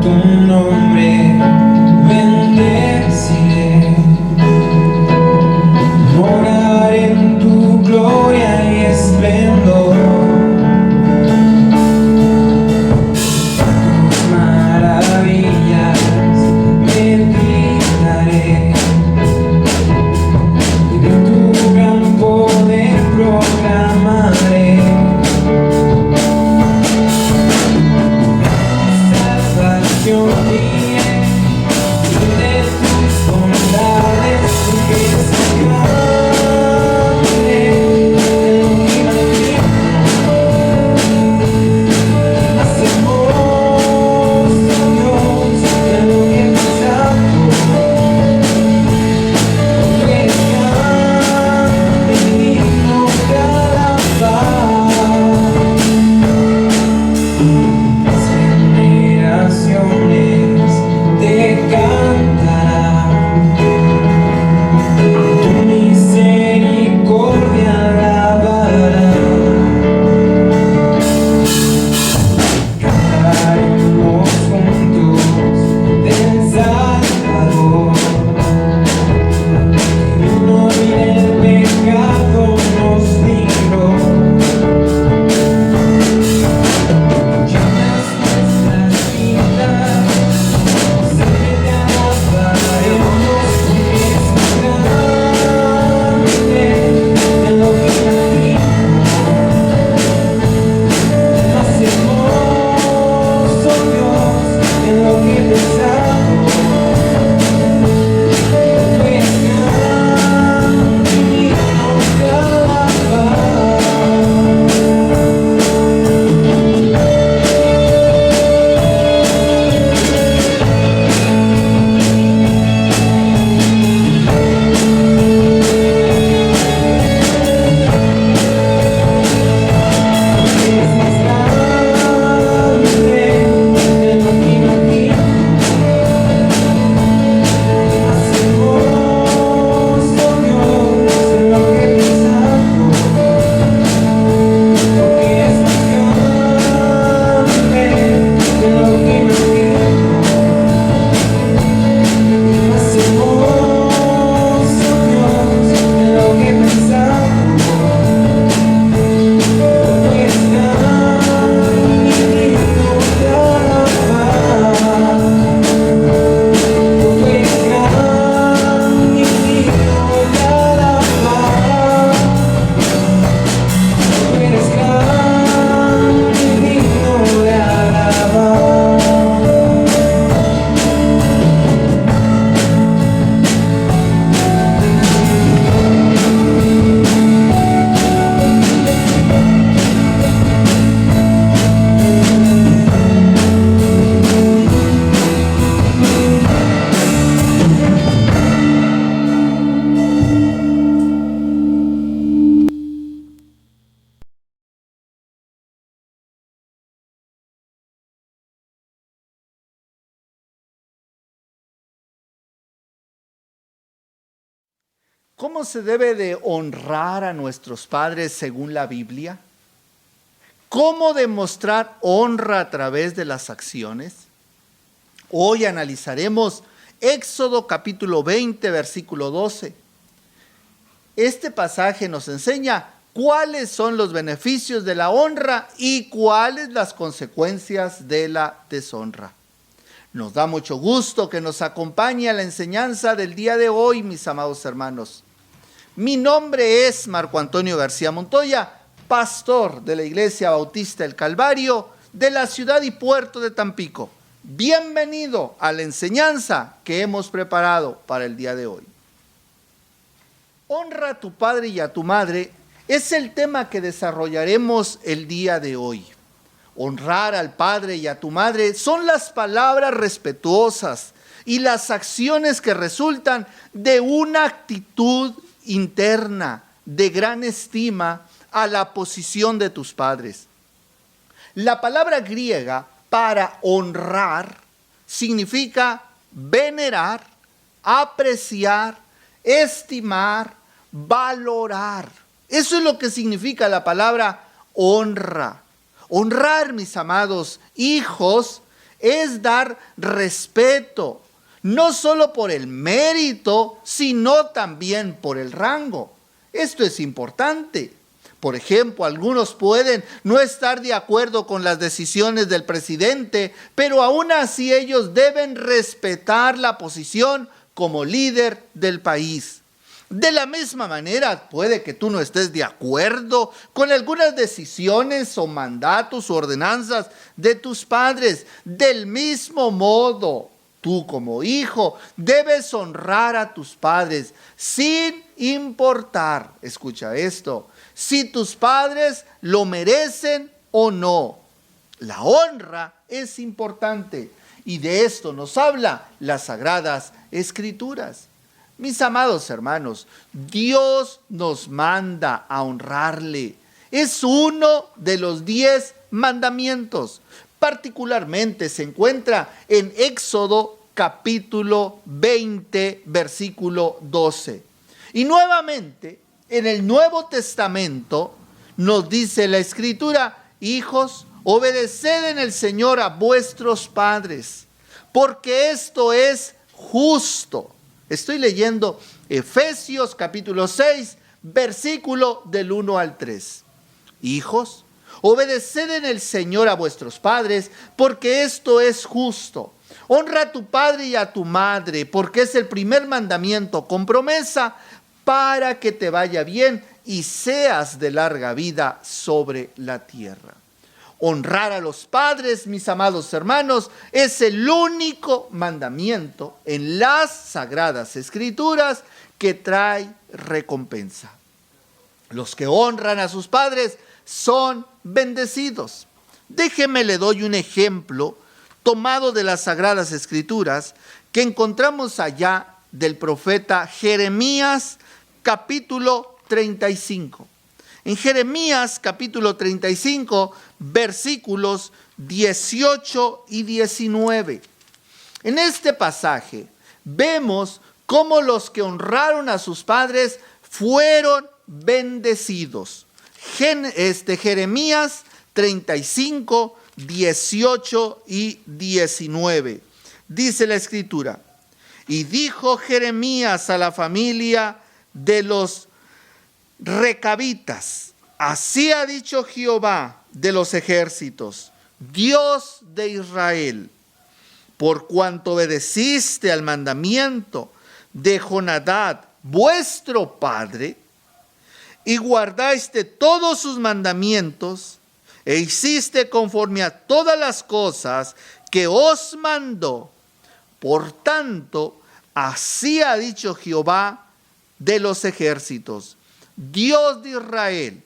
tu nombre bendeciré. Morar en tu gloria y esplendor. Tus maravillas meditaré. De tu gran poder proclamaré. Salvación mía y de tus bondades tu fiesta grande. Más hermoso Dios de lo que he pensado. Eres grande y digno de alabar. Las generaciones te cantarán, tu misericordia alabarán. Cantaremos juntos del Salvador, que no el pecado nos libró. Llenas nuestras vidas, se te alabaremos, porque es más grande de lo que imaginamos, más hermoso Dios de lo que pensamos. Tú eres grande y digno de alabar. Es más grande de lo que imagino, más hermoso Dios de lo que pensamos, porque es más grande de lo que imagino, más hermoso Dios de lo que pensamos. ¿Cómo se debe de honrar a nuestros padres según la Biblia? ¿Cómo demostrar honra a través de las acciones? Hoy analizaremos Éxodo capítulo 20, versículo 12. Este pasaje nos enseña cuáles son los beneficios de la honra y cuáles las consecuencias de la deshonra. Nos da mucho gusto que nos acompañe a la enseñanza del día de hoy, mis amados hermanos. Mi nombre es Marco Antonio García Montoya, pastor de la Iglesia Bautista del Calvario de la ciudad y puerto de Tampico. Bienvenido a la enseñanza que hemos preparado para el día de hoy. Honra a tu padre y a tu madre es el tema que desarrollaremos el día de hoy. Honrar al padre y a tu madre son las palabras respetuosas y las acciones que resultan de una actitud interna de gran estima a la posición de tus padres. La palabra griega para honrar significa venerar, apreciar, estimar, valorar. Eso es lo que significa la palabra honra. Honrar, mis amados hijos, es dar respeto, no solo por el mérito, sino también por el rango. Esto es importante. Por ejemplo, algunos pueden no estar de acuerdo con las decisiones del presidente, pero aún así ellos deben respetar la posición como líder del país. De la misma manera, puede que tú no estés de acuerdo con algunas decisiones o mandatos o ordenanzas de tus padres. Del mismo modo, tú como hijo debes honrar a tus padres sin importar, escucha esto, si tus padres lo merecen o no. La honra es importante y de esto nos habla las Sagradas Escrituras. Mis amados hermanos, Dios nos manda a honrarle. Es uno de los 10 mandamientos. Particularmente se encuentra en Éxodo capítulo 20, versículo 12. Y nuevamente, en el Nuevo Testamento nos dice la Escritura: hijos, obedeced en el Señor a vuestros padres, porque esto es justo. Estoy leyendo Efesios capítulo 6, versículo del 1 al 3. Hijos, obedeced en el Señor a vuestros padres, porque esto es justo. Honra a tu padre y a tu madre, porque es el primer mandamiento con promesa, para que te vaya bien y seas de larga vida sobre la tierra. Honrar a los padres, mis amados hermanos, es el único mandamiento en las Sagradas Escrituras que trae recompensa. Los que honran a sus padres son bendecidos. Déjeme le doy un ejemplo tomado de las Sagradas Escrituras que encontramos allá del profeta Jeremías capítulo 35. En Jeremías capítulo 35, versículos 18 y 19. En este pasaje vemos cómo los que honraron a sus padres fueron bendecidos. Jeremías 35, 18 y 19. Dice la Escritura: y dijo Jeremías a la familia de los recabitas: así ha dicho Jehová de los ejércitos, Dios de Israel, por cuanto obedeciste al mandamiento de Jonadab, vuestro padre, y guardaste todos sus mandamientos, e hiciste conforme a todas las cosas que os mandó. Por tanto, así ha dicho Jehová de los ejércitos, Dios de Israel: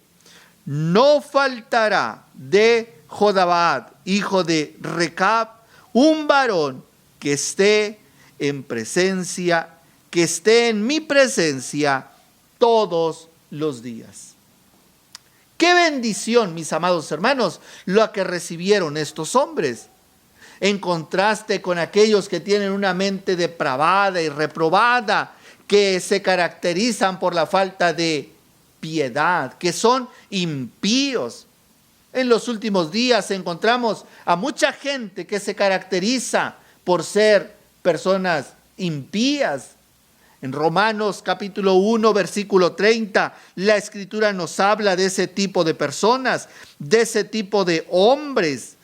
no faltará de Jodabad, hijo de Recab, un varón que esté en mi presencia todos los días. Qué bendición, mis amados hermanos, lo que recibieron estos hombres, en contraste con aquellos que tienen una mente depravada y reprobada, que se caracterizan por la falta de piedad, que son impíos. En los últimos días encontramos a mucha gente que se caracteriza por ser personas impías. En Romanos capítulo 1, versículo 30, la Escritura nos habla de ese tipo de personas, de ese tipo de hombres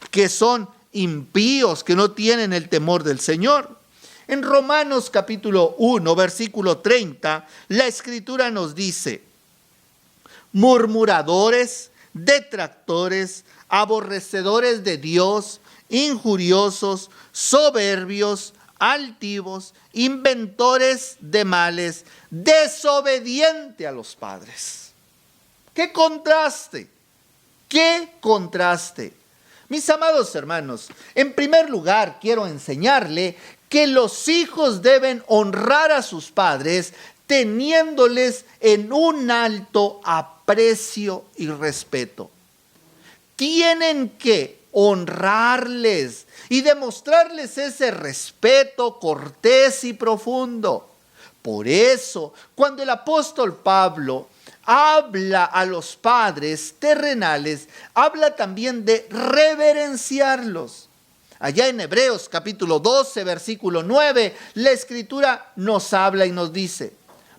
que son impíos, que no tienen el temor del Señor. En Romanos capítulo 1, versículo 30, la Escritura nos dice: murmuradores, detractores, aborrecedores de Dios, injuriosos, soberbios, altivos, inventores de males, desobediente a los padres. ¡Qué contraste! ¡Qué contraste! Mis amados hermanos, en primer lugar quiero enseñarle que los hijos deben honrar a sus padres teniéndoles en un alto aprecio y respeto. Tienen que honrarles y demostrarles ese respeto cortés y profundo. Por eso, cuando el apóstol Pablo habla a los padres terrenales, habla también de reverenciarlos. Allá en Hebreos capítulo 12, versículo 9, la Escritura nos habla y nos dice: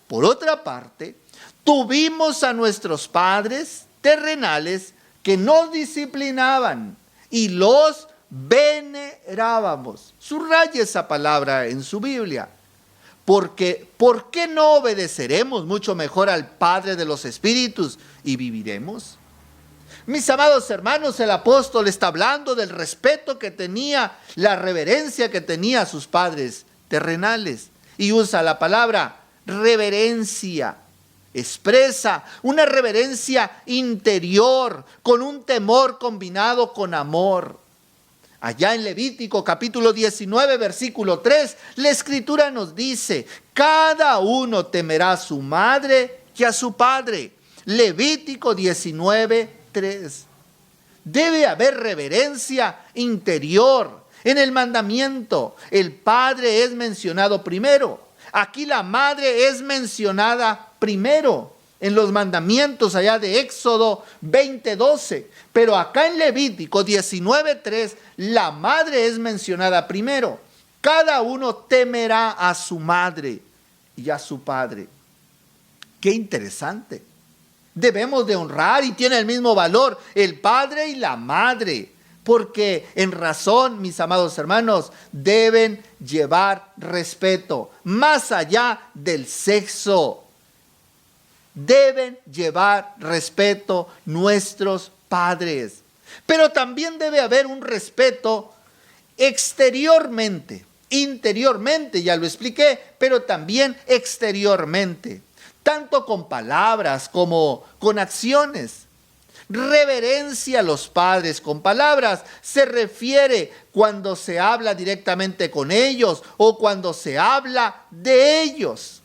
por otra parte, tuvimos a nuestros padres terrenales que nos disciplinaban y los venerábamos. Subraye esa palabra en su Biblia. Porque, ¿por qué no obedeceremos mucho mejor al Padre de los Espíritus y viviremos? Mis amados hermanos, el apóstol está hablando del respeto que tenía, la reverencia que tenía a sus padres terrenales. Y usa la palabra reverencia. Expresa una reverencia interior, con un temor combinado con amor. Allá en Levítico capítulo 19, versículo 3, la Escritura nos dice: cada uno temerá a su madre y a su padre. Levítico 19, 3. Debe haber reverencia interior. En el mandamiento, el padre es mencionado primero. Aquí la madre es mencionada primero en los mandamientos allá de Éxodo 20:12. Pero acá en Levítico 19:3, la madre es mencionada primero. Cada uno temerá a su madre y a su padre. Qué interesante. Debemos de honrar, y tiene el mismo valor, el padre y la madre. Porque en razón, mis amados hermanos, deben llevar respeto más allá del sexo. Deben llevar respeto nuestros padres. Pero también debe haber un respeto exteriormente, interiormente, ya lo expliqué, pero también exteriormente, tanto con palabras como con acciones. Reverencia a los padres con palabras se refiere cuando se habla directamente con ellos o cuando se habla de ellos.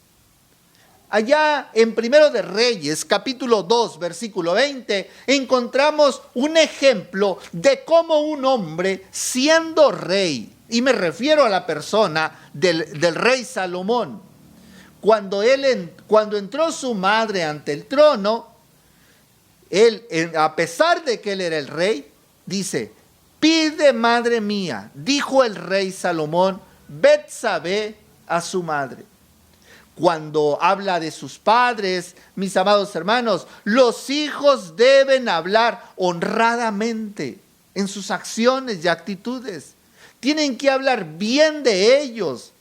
Allá en Primero de Reyes, capítulo 2, versículo 20, encontramos un ejemplo de cómo un hombre, siendo rey, y me refiero a la persona del rey Salomón, cuando entró su madre ante el trono, él, a pesar de que él era el rey, dice: pide, madre mía, dijo el rey Salomón, Betsabé a su madre. Cuando habla de sus padres, mis amados hermanos, los hijos deben hablar honradamente en sus acciones y actitudes. Tienen que hablar bien de ellos,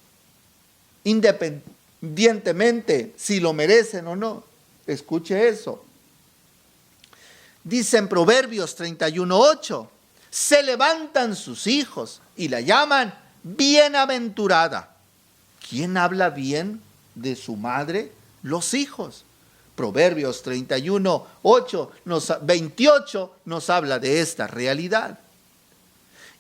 independientemente si lo merecen o no. Escuche eso. Dice en Proverbios 31:8, se levantan sus hijos y la llaman bienaventurada. ¿Quién habla bien de su madre? Los hijos. Proverbios 28 nos habla de esta realidad.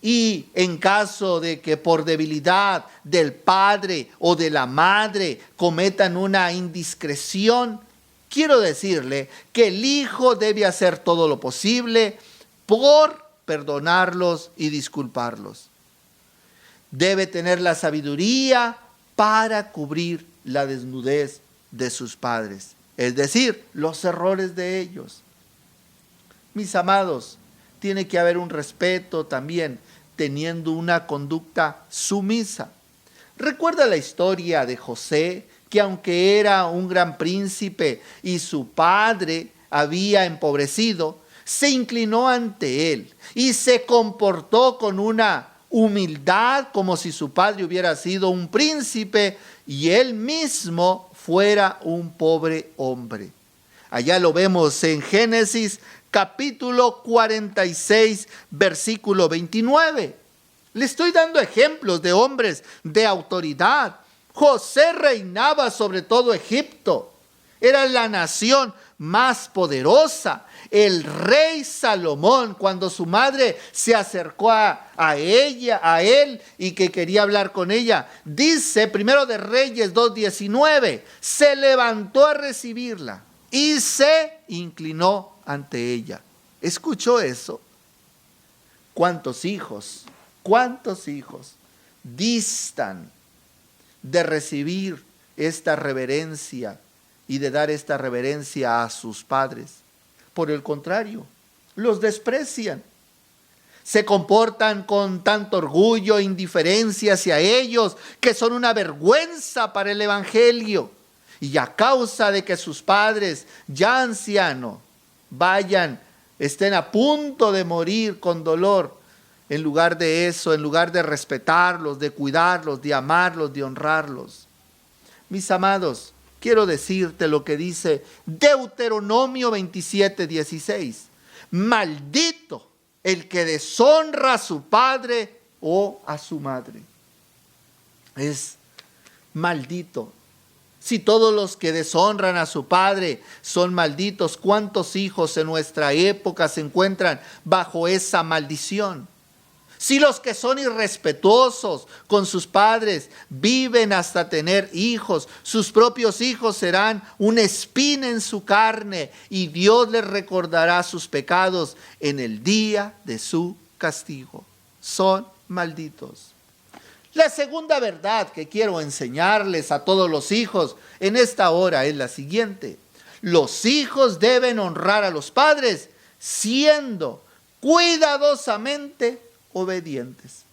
Y en caso de que por debilidad del padre o de la madre cometan una indiscreción, quiero decirle que el hijo debe hacer todo lo posible por perdonarlos y disculparlos. Debe tener la sabiduría para cubrir la desnudez de sus padres, es decir, los errores de ellos. Mis amados, tiene que haber un respeto también, teniendo una conducta sumisa. Recuerda la historia de José, que aunque era un gran príncipe y su padre había empobrecido, se inclinó ante él y se comportó con una humildad como si su padre hubiera sido un príncipe y él mismo fuera un pobre hombre. Allá lo vemos en Génesis capítulo 46, versículo 29. Le estoy dando ejemplos de hombres de autoridad. José reinaba sobre todo Egipto. Era la nación más poderosa. El rey Salomón, cuando su madre se acercó a él y que quería hablar con ella, dice Primero de Reyes 2:19, se levantó a recibirla y se inclinó ante ella. ¿Escuchó eso? ¿Cuántos hijos distan de recibir esta reverencia y de dar esta reverencia a sus padres? Por el contrario, los desprecian. se comportan con tanto orgullo e indiferencia hacia ellos, que son una vergüenza para el evangelio. Y a causa de que sus padres, ya ancianos, estén a punto de morir con dolor, en lugar de eso, en lugar de respetarlos, de cuidarlos, de amarlos, de honrarlos. Mis amados, quiero decirte lo que dice Deuteronomio 27:16. Maldito el que deshonra a su padre o a su madre. Es maldito. Si todos los que deshonran a su padre son malditos, ¿cuántos hijos en nuestra época se encuentran bajo esa maldición? Si los que son irrespetuosos con sus padres viven hasta tener hijos, sus propios hijos serán una espina en su carne y Dios les recordará sus pecados en el día de su castigo. Son malditos. La segunda verdad que quiero enseñarles a todos los hijos en esta hora es la siguiente. Los hijos deben honrar a los padres siendo cuidadosamente obedientes.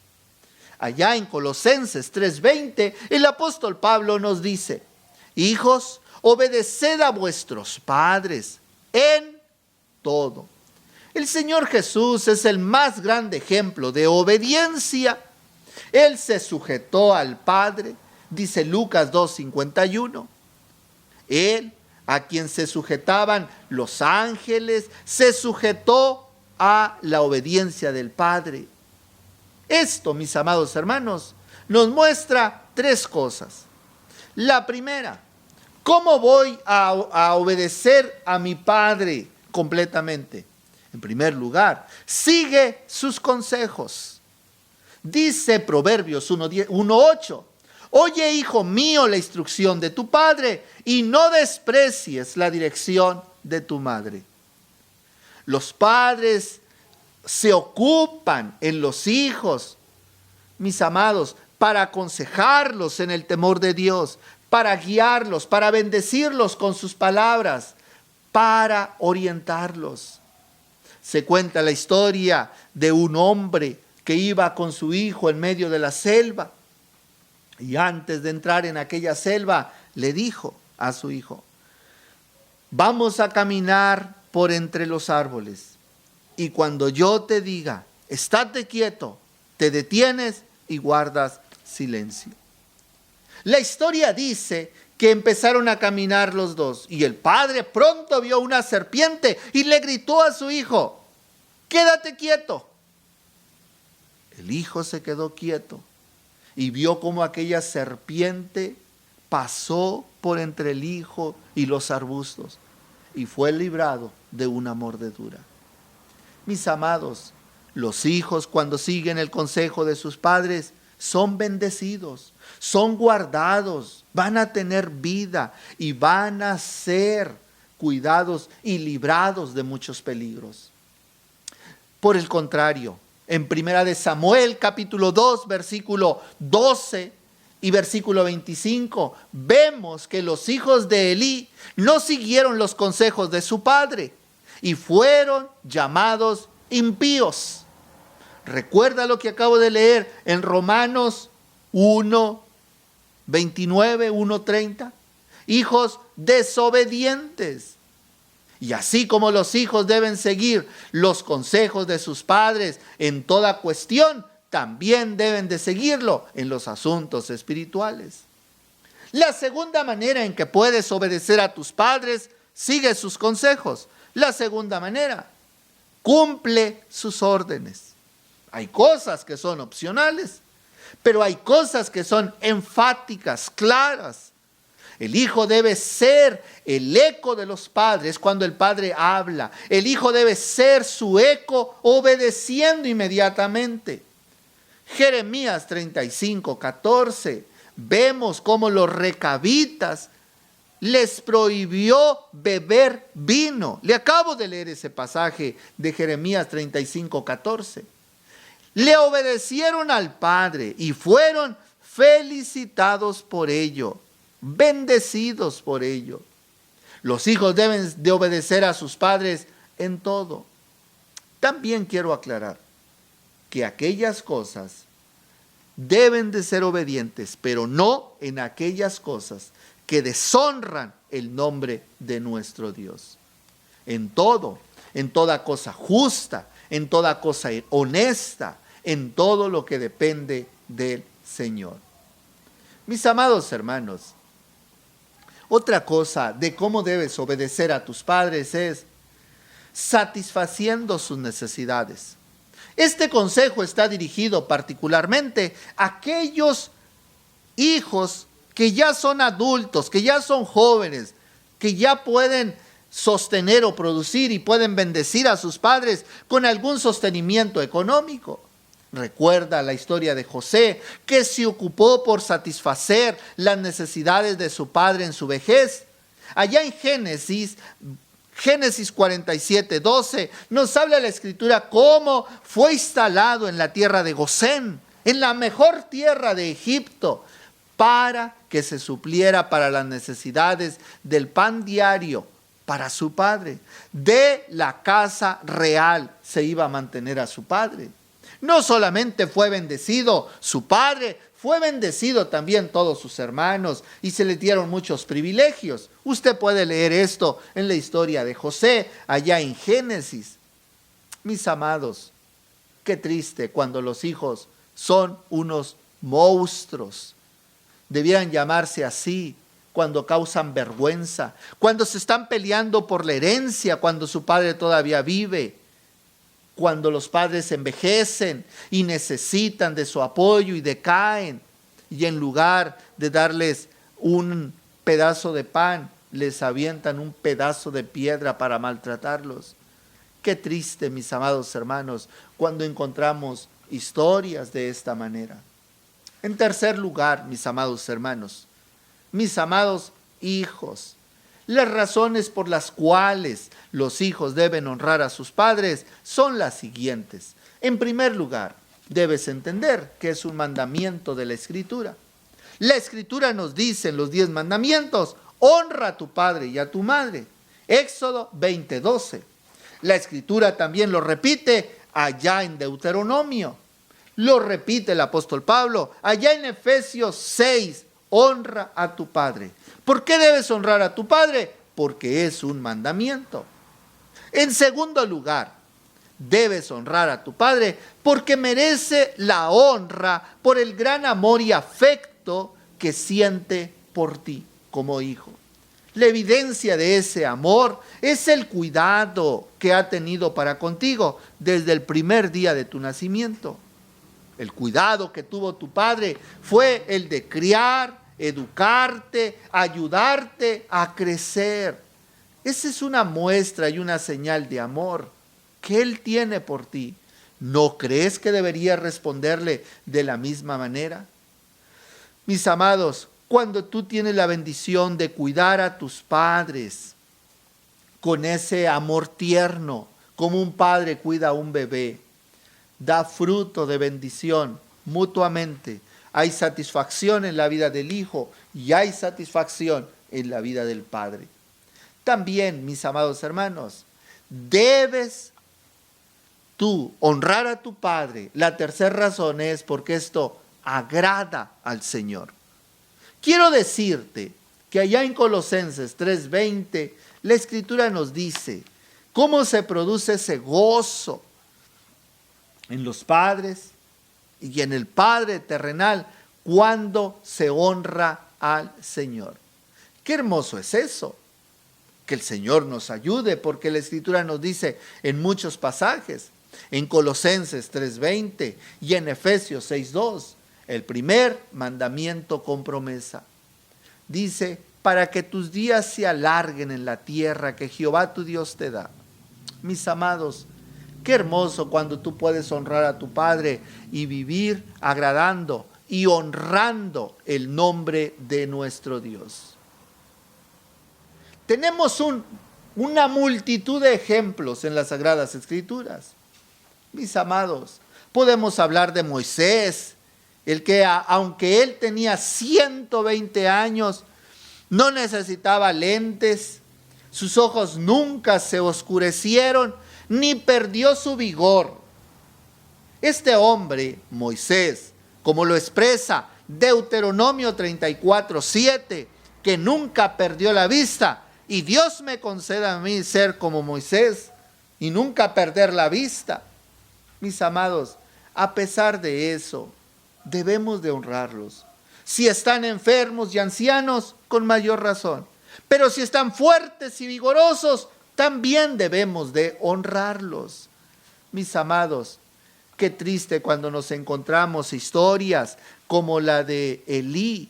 Allá en Colosenses 3:20, el apóstol Pablo nos dice: hijos, obedeced a vuestros padres en todo. El Señor Jesús es el más grande ejemplo de obediencia. Él se sujetó al Padre, dice Lucas 2:51. Él, a quien se sujetaban los ángeles, se sujetó a la obediencia del Padre. Esto, mis amados hermanos, nos muestra tres cosas. La primera, ¿cómo voy a obedecer a mi Padre completamente? En primer lugar, sigue sus consejos. Dice Proverbios 1:8, oye, hijo mío, la instrucción de tu padre y no desprecies la dirección de tu madre. Los padres se ocupan en los hijos, mis amados, para aconsejarlos en el temor de Dios, para guiarlos, para bendecirlos con sus palabras, para orientarlos. Se cuenta la historia de un hombre que iba con su hijo en medio de la selva y antes de entrar en aquella selva le dijo a su hijo: vamos a caminar por entre los árboles y cuando yo te diga, estate quieto, te detienes y guardas silencio. La historia dice que empezaron a caminar los dos y el padre pronto vio una serpiente y le gritó a su hijo: quédate quieto. El hijo se quedó quieto y vio cómo aquella serpiente pasó por entre el hijo y los arbustos y fue librado de una mordedura. Mis amados, los hijos cuando siguen el consejo de sus padres son bendecidos, son guardados, van a tener vida y van a ser cuidados y librados de muchos peligros. Por el contrario, en Primera de Samuel, capítulo 2, versículo 12 y versículo 25, vemos que los hijos de Elí no siguieron los consejos de su padre y fueron llamados impíos. Recuerda lo que acabo de leer en Romanos 1:29, 1:30. Hijos desobedientes. Y así como los hijos deben seguir los consejos de sus padres en toda cuestión, también deben de seguirlo en los asuntos espirituales. La segunda manera en que puedes obedecer a tus padres, sigue sus consejos. La segunda manera, cumple sus órdenes. Hay cosas que son opcionales, pero hay cosas que son enfáticas, claras. El hijo debe ser el eco de los padres cuando el padre habla. El hijo debe ser su eco obedeciendo inmediatamente. Jeremías 35:14. Vemos cómo los recabitas les prohibió beber vino. Le acabo de leer ese pasaje de Jeremías 35:14. Le obedecieron al padre y fueron felicitados por ello, bendecidos por ello. Los hijos deben de obedecer a sus padres en todo. También quiero aclarar, que aquellas cosas deben de ser obedientes, pero no en aquellas cosas que deshonran el nombre de nuestro Dios. En todo, en toda cosa justa, en toda cosa honesta, en todo lo que depende del Señor. Mis amados hermanos, otra cosa de cómo debes obedecer a tus padres es satisfaciendo sus necesidades. Este consejo está dirigido particularmente a aquellos hijos que ya son adultos, que ya son jóvenes, que ya pueden sostener o producir y pueden bendecir a sus padres con algún sostenimiento económico. Recuerda la historia de José, que se ocupó por satisfacer las necesidades de su padre en su vejez. Allá en Génesis 47:12, nos habla la Escritura cómo fue instalado en la tierra de Gosén, en la mejor tierra de Egipto, para que se supliera para las necesidades del pan diario para su padre. De la casa real se iba a mantener a su padre. No solamente fue bendecido su padre, fue bendecido también todos sus hermanos y se le dieron muchos privilegios. Usted puede leer esto en la historia de José, allá en Génesis. Mis amados, qué triste cuando los hijos son unos monstruos. Debieran llamarse así cuando causan vergüenza, cuando se están peleando por la herencia, cuando su padre todavía vive. Cuando los padres envejecen y necesitan de su apoyo y decaen, y en lugar de darles un pedazo de pan, les avientan un pedazo de piedra para maltratarlos. Qué triste, mis amados hermanos, cuando encontramos historias de esta manera. En tercer lugar, mis amados hermanos, mis amados hijos, las razones por las cuales los hijos deben honrar a sus padres son las siguientes. En primer lugar, debes entender que es un mandamiento de la Escritura. La Escritura nos dice en los 10 mandamientos, honra a tu padre y a tu madre. Éxodo 20:12. La Escritura también lo repite allá en Deuteronomio. Lo repite el apóstol Pablo allá en Efesios 6, honra a tu padre. ¿Por qué debes honrar a tu padre? Porque es un mandamiento. En segundo lugar, debes honrar a tu padre porque merece la honra por el gran amor y afecto que siente por ti como hijo. La evidencia de ese amor es el cuidado que ha tenido para contigo desde el primer día de tu nacimiento. El cuidado que tuvo tu padre fue el de criar, educarte, ayudarte a crecer. Esa es una muestra y una señal de amor que Él tiene por ti. ¿No crees que deberías responderle de la misma manera? Mis amados, cuando tú tienes la bendición de cuidar a tus padres con ese amor tierno, como un padre cuida a un bebé, da fruto de bendición mutuamente. Hay satisfacción en la vida del hijo y hay satisfacción en la vida del padre. También, mis amados hermanos, debes tú honrar a tu padre. La tercera razón es porque esto agrada al Señor. Quiero decirte que allá en Colosenses 3:20, la Escritura nos dice cómo se produce ese gozo en los padres y en el Padre terrenal cuando se honra al Señor. Qué hermoso es eso. Que el Señor nos ayude, porque la Escritura nos dice en muchos pasajes, en Colosenses 3:20 y en Efesios 6:2, el primer mandamiento con promesa. Dice, para que tus días se alarguen en la tierra que Jehová tu Dios te da. Mis amados, qué hermoso cuando tú puedes honrar a tu padre y vivir agradando y honrando el nombre de nuestro Dios. Tenemos una multitud de ejemplos en las Sagradas Escrituras. Mis amados, podemos hablar de Moisés, el que aunque él tenía 120 años, no necesitaba lentes, sus ojos nunca se oscurecieron, ni perdió su vigor. Este hombre, Moisés, como lo expresa Deuteronomio 34:7, que nunca perdió la vista, y Dios me conceda a mí ser como Moisés y nunca perder la vista. Mis amados, a pesar de eso, debemos de honrarlos. Si están enfermos y ancianos, con mayor razón. Pero si están fuertes y vigorosos, también debemos de honrarlos. Mis amados, qué triste cuando nos encontramos historias como la de Elí,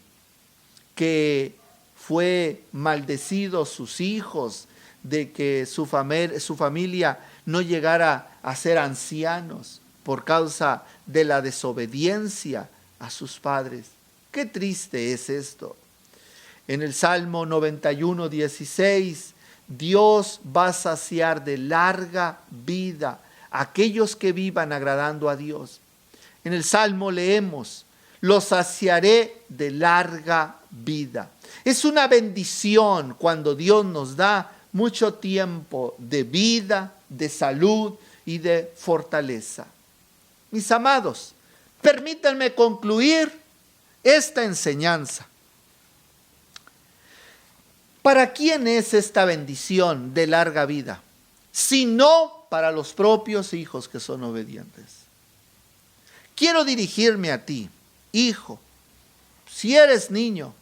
que fue maldecido sus hijos de que su familia no llegara a ser ancianos por causa de la desobediencia a sus padres. Qué triste es esto. En el Salmo 91:16, Dios va a saciar de larga vida a aquellos que vivan agradando a Dios. En el Salmo leemos: los saciaré de larga vida. Es una bendición cuando Dios nos da mucho tiempo de vida, de salud y de fortaleza. Mis amados, permítanme concluir esta enseñanza. ¿Para quién es esta bendición de larga vida? Sino para los propios hijos que son obedientes. Quiero dirigirme a ti, hijo, si eres niño,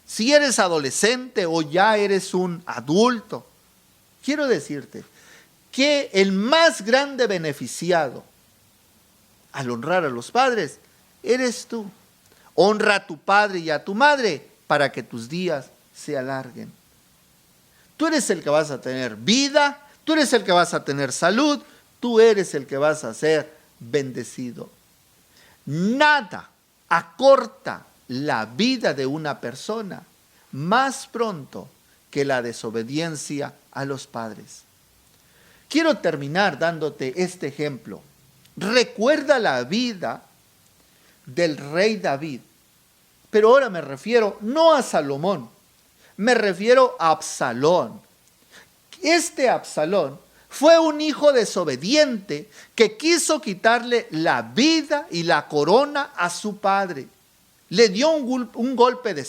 si eres adolescente o ya eres un adulto, quiero decirte que el más grande beneficiado al honrar a los padres eres tú. Honra a tu padre y a tu madre para que tus días se alarguen. Tú eres el que vas a tener vida, tú eres el que vas a tener salud, tú eres el que vas a ser bendecido. Nada acorta la vida de una persona más pronto que la desobediencia a los padres. Quiero terminar dándote este ejemplo. Recuerda la vida del rey David, pero ahora me refiero no a Salomón, me refiero a Absalón. Este Absalón fue un hijo desobediente que quiso quitarle la vida y la corona a su padre. Le dio un golpe de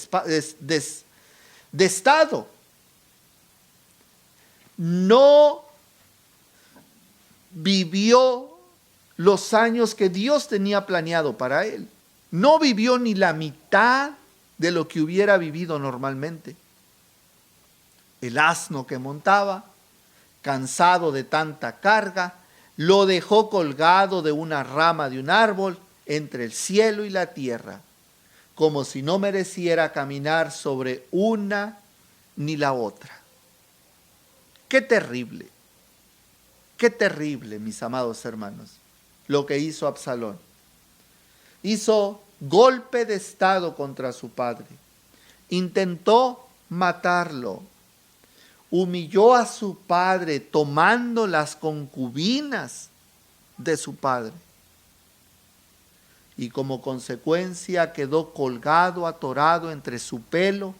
estado. No vivió los años que Dios tenía planeado para él. No vivió ni la mitad de lo que hubiera vivido normalmente. El asno que montaba, cansado de tanta carga, lo dejó colgado de una rama de un árbol entre el cielo y la tierra, como si no mereciera caminar sobre una ni la otra. Qué terrible, mis amados hermanos, lo que hizo Absalón. Hizo golpe de estado contra su padre, intentó matarlo, humilló a su padre tomando las concubinas de su padre. Y como consecuencia quedó colgado, atorado entre su pelo.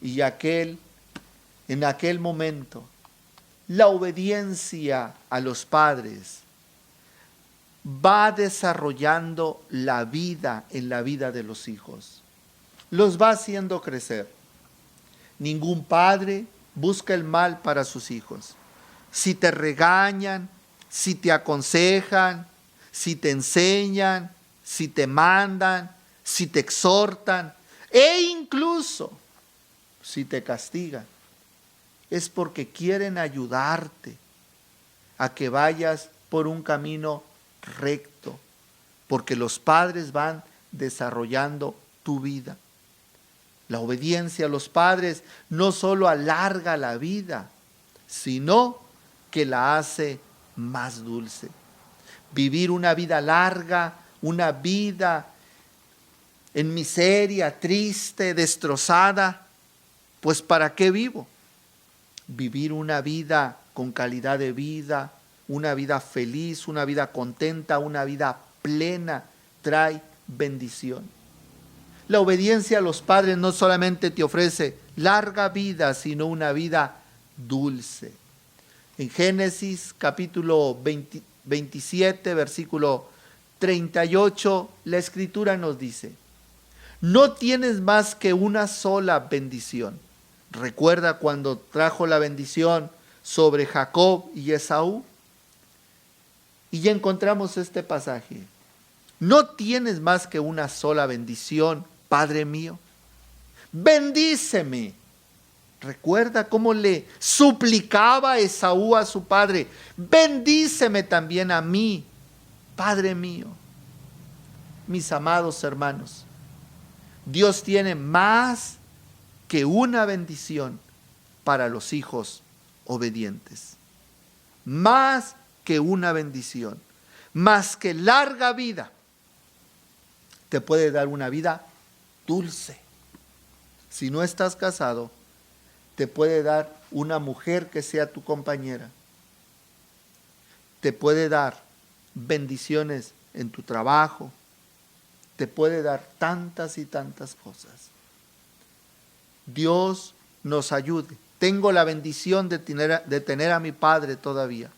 Y en aquel momento, la obediencia a los padres va desarrollando la vida en la vida de los hijos. Los va haciendo crecer. Ningún padre busca el mal para sus hijos. Si te regañan, si te aconsejan, si te enseñan, si te mandan, si te exhortan e incluso si te castigan, es porque quieren ayudarte a que vayas por un camino recto, porque los padres van desarrollando tu vida. La obediencia a los padres no solo alarga la vida, sino que la hace más dulce. Vivir una vida larga, una vida en miseria, triste, destrozada, pues ¿para qué vivo? Vivir una vida con calidad de vida, una vida feliz, una vida contenta, una vida plena, trae bendición. La obediencia a los padres no solamente te ofrece larga vida, sino una vida dulce. En Génesis capítulo 27, versículo 38, la Escritura nos dice: no tienes más que una sola bendición. ¿Recuerda cuando trajo la bendición sobre Jacob y Esaú? Y ya encontramos este pasaje. No tienes más que una sola bendición, Padre mío. Bendíceme. Recuerda cómo le suplicaba Esaú a su padre: bendíceme también a mí, Padre mío. Mis amados hermanos, Dios tiene más que una bendición para los hijos obedientes. Más que una bendición, más que larga vida. Te puede dar una vida dulce. Si no estás casado, te puede dar una mujer que sea tu compañera. Te puede dar bendiciones en tu trabajo. Te puede dar tantas y tantas cosas. Dios nos ayude. Tengo la bendición de tener a mi padre todavía.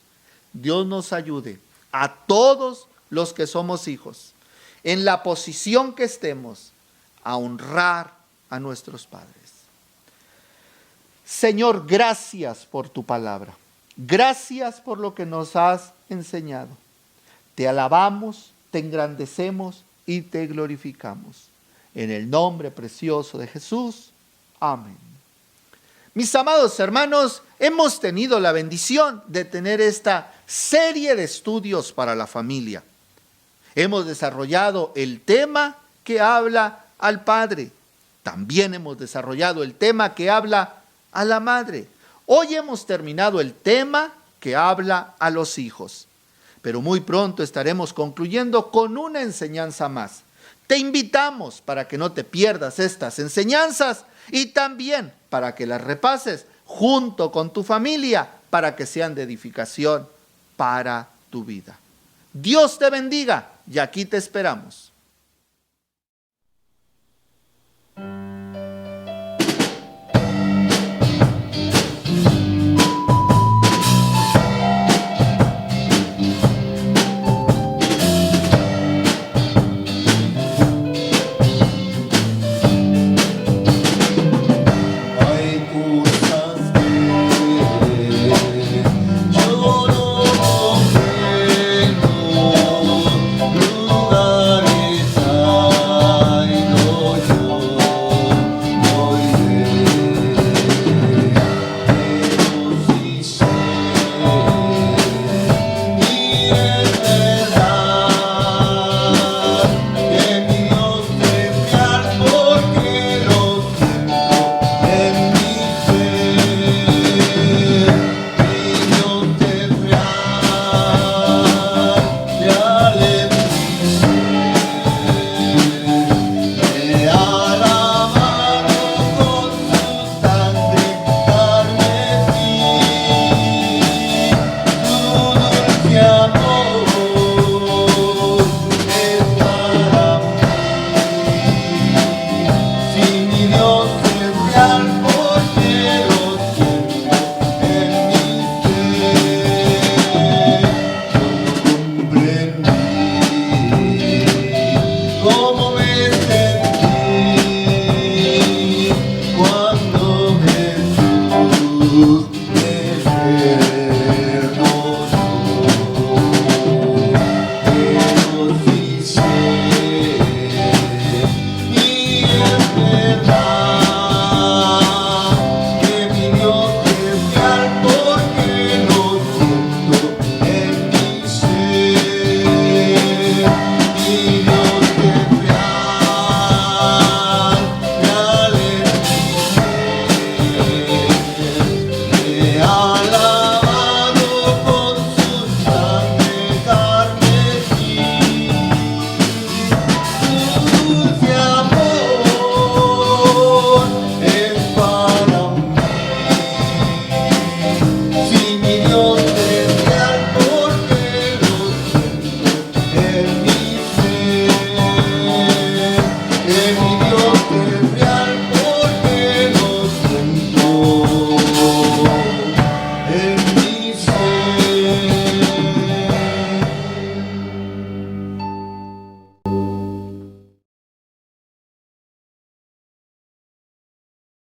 Dios nos ayude a todos los que somos hijos, en la posición que estemos, a honrar a nuestros padres. Señor, gracias por tu palabra. Gracias por lo que nos has enseñado. Te alabamos, te engrandecemos y te glorificamos. En el nombre precioso de Jesús. Amén. Mis amados hermanos, hemos tenido la bendición de tener esta serie de estudios para la familia. Hemos desarrollado el tema que habla al padre. También hemos desarrollado el tema que habla a la madre. Hoy hemos terminado el tema que habla a los hijos. Pero muy pronto estaremos concluyendo con una enseñanza más. Te invitamos para que no te pierdas estas enseñanzas y también para que las repases junto con tu familia para que sean de edificación para tu vida. Dios te bendiga y aquí te esperamos.